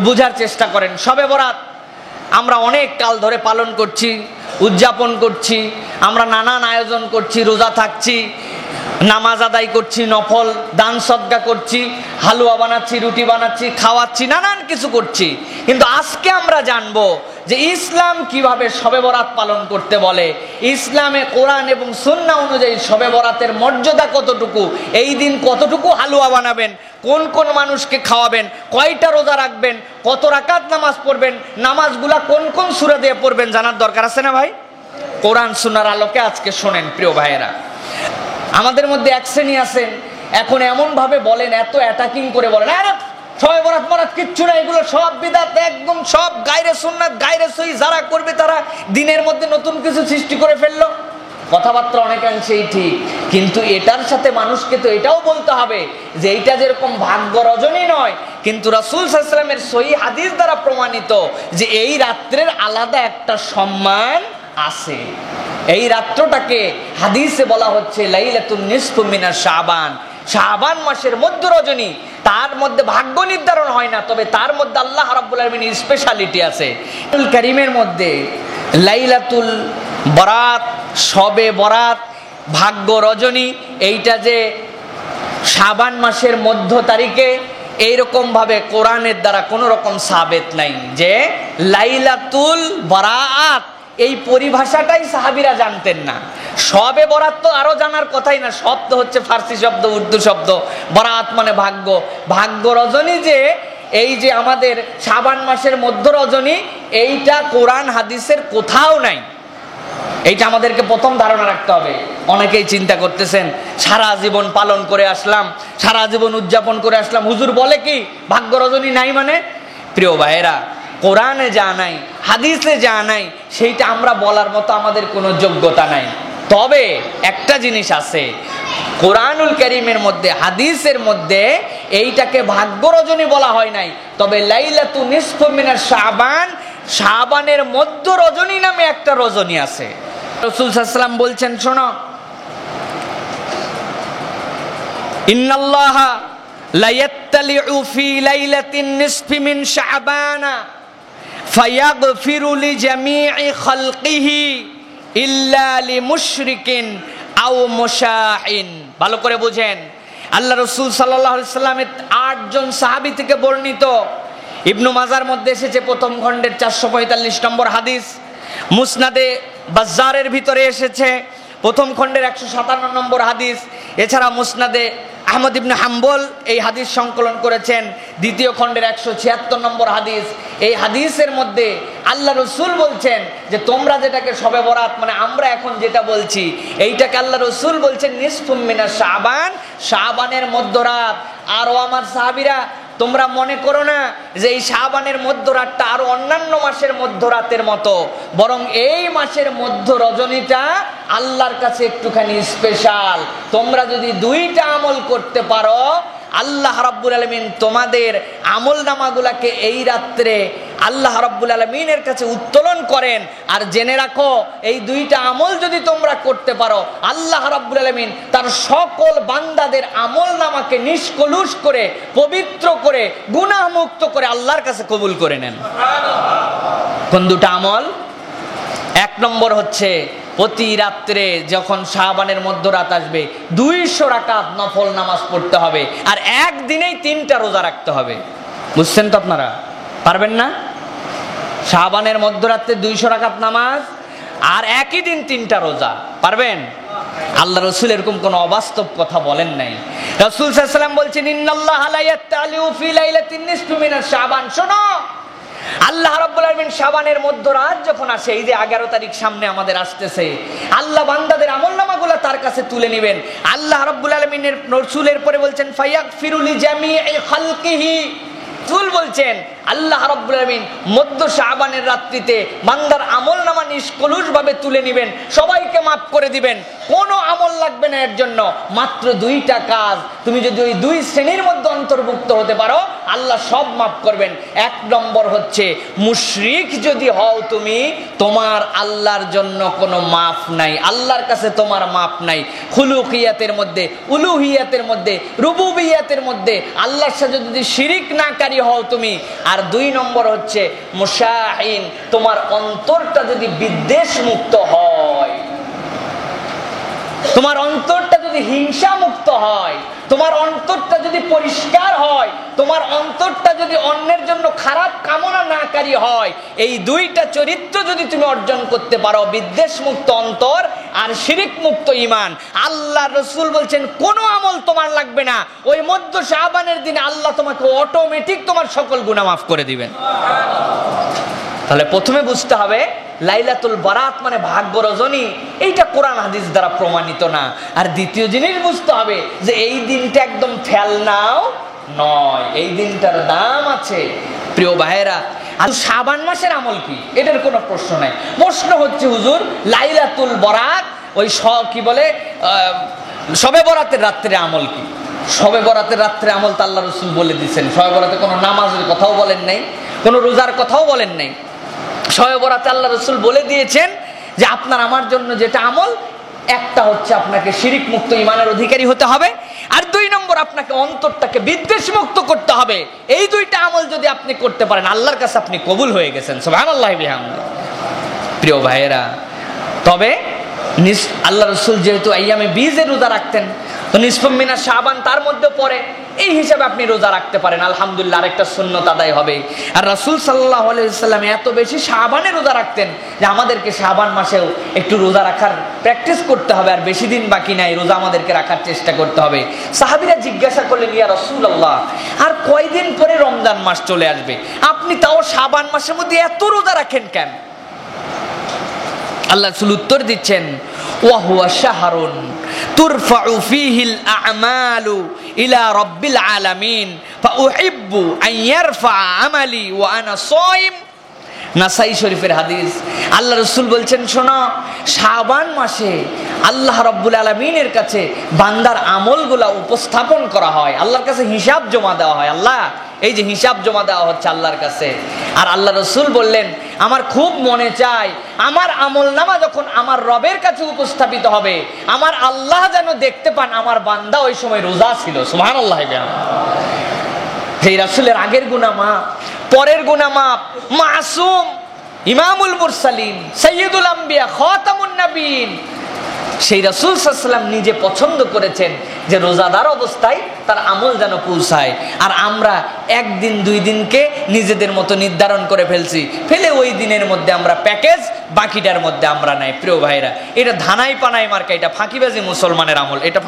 বুঝার চেষ্টা করেন। শবে বরাত আমরা অনেক কাল ধরে পালন করছি, উদযাপন করছি, আমরা নানান আয়োজন করছি, রোজা থাকছি, নামাজ আদায় করছি, নফল দান সদকা করছি, হালুয়া বানাচ্ছি, রুটি বানাচ্ছি, খাওয়াচ্ছি, নানান কিছু করছি। কিন্তু আজকে আমরা জানবো যে ইসলাম কিভাবে শবে বরাত পালন করতে বলে, ইসলামে কোরআন এবং সুন্নাহ অনুযায়ী শবে বরাতের মর্যাদা কতটুকু, এই দিন কতটুকু হালুয়া বানাবেন, কোন কোন মানুষকে খাওয়াবেন, কয়টা রোজা রাখবেন, কত রাকাত নামাজ পড়বেন, নামাজগুলা কোন কোন সূরা দিয়ে পড়বেন জানার দরকার আছে না ভাই? কোরআন সুন্নাহর আলোকে আজকে শোনেন প্রিয় ভাইয়েরা। আমাদের মধ্যে এক শ্রেণী আছেন এখন এমন ভাবে বলেন, এত অ্যাটাকিং করে বলেন, আরে শবে বরাত মরাত কিচ্ছু না, এগুলো সব বিদআত, একদম সব গায়রে সুন্নাত, গায়রে সহি, যারা করবে তারা দিনের মধ্যে নতুন কিছু সৃষ্টি করে ফেললো। কথাবার্তা অনেকাংশেই ঠিক, কিন্তু এটার সাথে মানুষকে তো এটাও বলতে হবে যে এইটা যেরকম ভাগ্য রজনী নয়, কিন্তু রাসূল সাল্লাল্লাহু আলাইহি ওয়াসাল্লামের সহিহ হাদিস দ্বারা প্রমাণিত যে এই রাত্রের আলাদা একটা সম্মান আছে। এই রাত্রটাকে হাদিসে বলা হচ্ছে লাইলাতুন নিসফু মিনাশ শাবান, শাবান মাসের মধ্য রজনী। তার মধ্যে ভাগ্য নির্ধারণ হয় না, তবে তার মধ্যে আল্লাহ রাব্বুল আলামিনের স্পেশালিটি আছে। আল কারীমের মধ্যে লাইলাতুল বরাত, শবে বরাত, ভাগ্য রজনী, এইটা যে শাবান মাসের মধ্য তারিখে, এইরকম ভাবে কোরআনের দ্বারা কোনো রকম সাবেত নাই যে লাইলাতুল বরাত, এই পরিভাষাটাই সাহাবীরা জানতেন না। শবে বরাত তো আরো জানার কথাই না, শব্দ হচ্ছে ফার্সি শব্দ, উর্দু শব্দ, বরাত মানে ভাগ্য। ভাগ্য রজনী যে এই যে আমাদের শাবান মাসের মধ্য রজনী, এইটা কোরআন হাদিসের কোথাও নাই। এইটা আমাদেরকে প্রথম ধারণা রাখতে হবে। অনেকেই চিন্তা করতেছেন সারা জীবন পালন করে আসলাম, সারা জীবন উদযাপন করে আসলাম, হুজুর বলে কি ভাগ্য রজনী নাই মানে? প্রিয় ভাইয়েরা, কোরআনে যা নাই, হাদিসে যা নাই, সেইটা আমরা বলার মতো আমাদের কোনো যোগ্যতা নাই। তবে একটা জিনিস আছে, কোরআনুল কারীমের মধ্যে, হাদিসের মধ্যে এইটাকে ভাগ্য রজনী বলা হয় নাই, তবে লাইলাতুন নিসফু মিনাশ শাবান, শাবানের মধ্য রজনী নামে একটা রজনী আছে। রাসূল সাল্লাল্লাহু আলাইহি ওয়াসাল্লাম বলছেন, শোনো, ইন্নাল্লাহা লা ইয়াত্তালিউ ফি লাইলাতিন নিসফি মিন শাবানা ফায়াগফিরু লিজামিই খালকিহি ইল্লা লিমুশরিকিন আও মুশাহিন। ভালো করে বুঝেন, আল্লাহ রাসূল সাল্লাল্লাহু আলাইহি ওয়াসাল্লামের 8 জন সাহাবী থেকে বর্ণিত, ইবনু মাজার মধ্যে এসেছে প্রথম খণ্ডের 445 নম্বর হাদিস, মুসনাদে বাজ্জারের ভিতরে এসেছে প্রথম খণ্ডের 157 নম্বর হাদিস, এছাড়া মুসনাদে আহমদ ইবনে হাম্বল এই হাদিস সংকলন করেছেন দ্বিতীয় খণ্ডের 176 নম্বর হাদিস। এই হাদিসের মধ্যে আল্লাহ রসুল বলছেন যে তোমরা যেটাকে শবে বরাত মানে আমরা এখন যেটা বলছি, এইটাকে আল্লাহ রসুল বলছেন নিসফু মিনাশ শাবান, শাবানের মধ্যরাত। আর ও আমার সাহাবীরা, তোমরা মনে করো না যে এই শাবানের মধ্যরাতটা আরো অন্যান্য মাসের মধ্যরাতের মতো, বরং এই মাসের মধ্য রজনীটা আল্লাহর কাছে একটুখানি স্পেশাল। তোমরা যদি দুইটা আমল করতে পারো, আল্লাহ রাব্বুল আলামিন তোমাদের আমল নামাগুলাকে এই রাত্রে আল্লাহ রাব্বুল আলামিনের কাছে উত্তোলন করেন। আর জেনে রাখো, এই দুইটা আমল যদি তোমরা করতে পারো, আল্লাহ রাব্বুল আলামিন তার সকল বান্দাদের আমল নামাকে নিষ্কলুষ করে, পবিত্র করে, গুনাহ মুক্ত করে আল্লাহর কাছে কবুল করে নেন। কোন দুটা আমল? এক নম্বর হচ্ছে প্রতি রাত্রে যখন শাবানের মধ্যরাত আসবে 200 রাকাত নফল নামাজ পড়তে হবে, আর একদিনেই 3টা রোজা রাখতে হবে। বুঝছেন তো আপনারা? পারবেন না? শাবানের মধ্যরাতে 200 রাকাত নামাজ আর একই দিন 3টা রোজা, পারবেন? আল্লাহ রাসূল এরকম কোন অবাস্তব কথা বলেন নাই। রাসূল সাল্লাল্লাহু আলাইহি ওয়াসাল্লাম বলছেন, ইন্নাল্লাহা লা ইয়াত্তালিউ ফি লাইলাতিন নিসফি মিনাশ শাবান। শোনো, আল্লাহ রাব্বুল আলামিন শাবানের মধ্যরাত যখন আসে, এই যে 11 তারিখ সামনে আমাদের আসতেছে, আল্লাহ বান্দাদের আমলনামাগুলো তার কাছে তুলে নেবেন। আল্লাহ রাব্বুল আলামিনের রাসূলের পরে বলছেন ফায়াগফিরু লিজামিই খালকিহি। রাসূল বলছেন আল্লাহ রাব্বুল আলামিন মধ্য শাবানের রাত্রিতে বান্দার আমলনামা নিষ্কলুষ ভাবে তুলে নেবেন, সবাইকে মাফ করে দিবেন, কোনো আমল লাগবে না এর জন্য। মাত্র 2টা কাজ, তুমি যদি ওই 2 শ্রেণীর মধ্যে অন্তর্ভুক্ত হতে পারো, আল্লাহ সব মাফ করবেন। 1 নম্বর হচ্ছে, মুশরিক যদি হও তুমি, তোমার আল্লাহর জন্য কোনো মাফ নাই, আল্লাহর কাছে তোমার মাফ নাই। খুলুকিয়াতের মধ্যে, উলুহিয়াতের মধ্যে, রুবুবিয়াতের মধ্যে আল্লাহর সাথে যদি শিরিক না কারি নাকারি হও তুমি। আর 2 নম্বর হচ্ছে মুশাহিন, তোমার অন্তরটা যদি বিদ্বেষ মুক্ত হয়, তোমার অন্তরটা যদি হিংসা মুক্ত হয়, তোমার অন্তরটা যদি পরিষ্কার হয়, তোমার অন্তরটা যদি অন্যের জন্য খারাপ কামনা নাকারী হয়, এই 2টা চরিত্র যদি তুমি অর্জন করতে পারো, বিদ্বেষ মুক্ত অন্তর আর শিরিক মুক্ত ঈমান, আল্লাহ রাসূল বলছেন কোনো আমল তোমার লাগবে না, ওই মধ্য শাবানের দিনে আল্লাহ তোমাকে অটোমেটিক তোমার সকল গুনাহ মাফ করে দিবেন। তাহলে প্রথমে বুঝতে হবে লাইলাতুল বারাত মানে ভাগ্য রজনী, এইটা কোরআন হাদিস দ্বারা প্রমাণিত না। আর দ্বিতীয় জিনিস বুঝতে হবে যে এই দিনটা একদম ফেলনাও নয়, এই দিনটার দাম আছে। প্রিয় ভাইয়েরা, আর শাবান মাসের আমল কি, এটার কোনো প্রশ্ন নাই। প্রশ্ন হচ্ছে হুজুর লাইলাতুল বারাত ওই কি বলে শবে বরাতের রাত্রে আমল কি? শবে বরাতের রাত্রে আমল তো আল্লাহ রাসূল বলে দিয়েছেন। শবে বরাতে কোনো নামাজের কথাও বলেন নাই, কোনো রোজার কথাও বলেন নাই। শবে বরাতে আল্লাহ রাসূল বলে দিয়েছেন যে আপনার আমার জন্য যেটা আমল, একটা হচ্ছে আপনাকে শিরিক মুক্ত ঈমানের অধিকারী হতে হবে, আর 2 নম্বর আপনাকে অন্তরটাকে বিদ্বেষ মুক্ত করতে হবে। এই 2টা আমল যদি আপনি করতে পারেন, আল্লাহর কাছে আপনি কবুল হয়ে গেছেন। সুবহানাল্লাহি বিহামদিহি। প্রিয় ভাইয়েরা, তবে আল্লাহ রাসূল যেহেতু আইয়ামে বীজের রোজা রাখতেন, তো নিসফুম মিনাশ শাবান তার মধ্যে পড়ে, এই হিসাবে আপনি রোজা রাখতে পারেন, আলহামদুলিল্লাহ, আরেকটা সুন্নত আদায় হবে। আর রাসূল সাল্লাল্লাহু আলাইহি ওয়াসাল্লাম এত বেশি শাবানে রোজা রাখতেন যে আমাদেরকে শাবান মাসেও একটু রোজা রাখার প্র্যাকটিস করতে হবে, আর বেশি দিন বাকি নাই, রোজা আমাদেরকে রাখার চেষ্টা করতে হবে। সাহাবীরা জিজ্ঞাসা করলেন, ইয়া রাসূলুল্লাহ, আর কয়দিন পরে রমজান মাস চলে আসবে, আপনি তাও শাবান মাসের মধ্যে এত রোজা রাখেন কেন? আল্লাহ রাসূল উত্তর দিচ্ছেন, ওয়া হুয়া শাহরুন তুরফাউ ফীহিল আ'মালু ইলা রাব্বিল আলামিন ফাউহিব্বু আন ইয়ারফা আমালি ওয়া আনা সাইম। নাসাই শরীফের হাদিস। আল্লাহ রাসূল বলছেন, শোনো, শাবান মাসে আল্লাহ রাব্বুল আলামিনের কাছে বান্দার আমলগুলা উপস্থাপন করা হয়, আল্লাহর কাছে হিসাব জমা দেওয়া হয়। আল্লাহ, এই যে হিসাব জমা দেওয়া হচ্ছে আল্লাহর কাছে। আর আল্লাহ রাসূল বললেন, আমার খুব মনে চায় আমার আমলনামা যখন আমার রবের কাছে উপস্থাপিত হবে, আমার আল্লাহ যেন দেখতে পান আমার বান্দা ওই সময় রোজা ছিল। সুবহানাল্লাহ। সেই রাসূলের আগের গুনাহ মাফ, পরের গুনাহ মাফ, মাসুম, ইমামুল মুরসালিন, সাইয়্যিদুল আম্বিয়া, খাতামুন নবীন, সেই রাসূল সাল্লাল্লাহু আলাইহি ওয়াসাল্লাম নিজে পছন্দ করেছেন যে রোজাদার অবস্থায় তার আমল যেন পৌঁছায়। আর আমরা 1 দিন 2 দিনকে নিজেদের মতো নির্ধারণ করে ফেলে ওই দিনের মধ্যে আমরা প্যাকেজ, বাকিটার মধ্যে আমরা নাই। প্রিয় ভাইরা, এটা ধানাই পানাই মার্কা, এটা ফাঁকিবাজি মুসলমানের আমল, এটা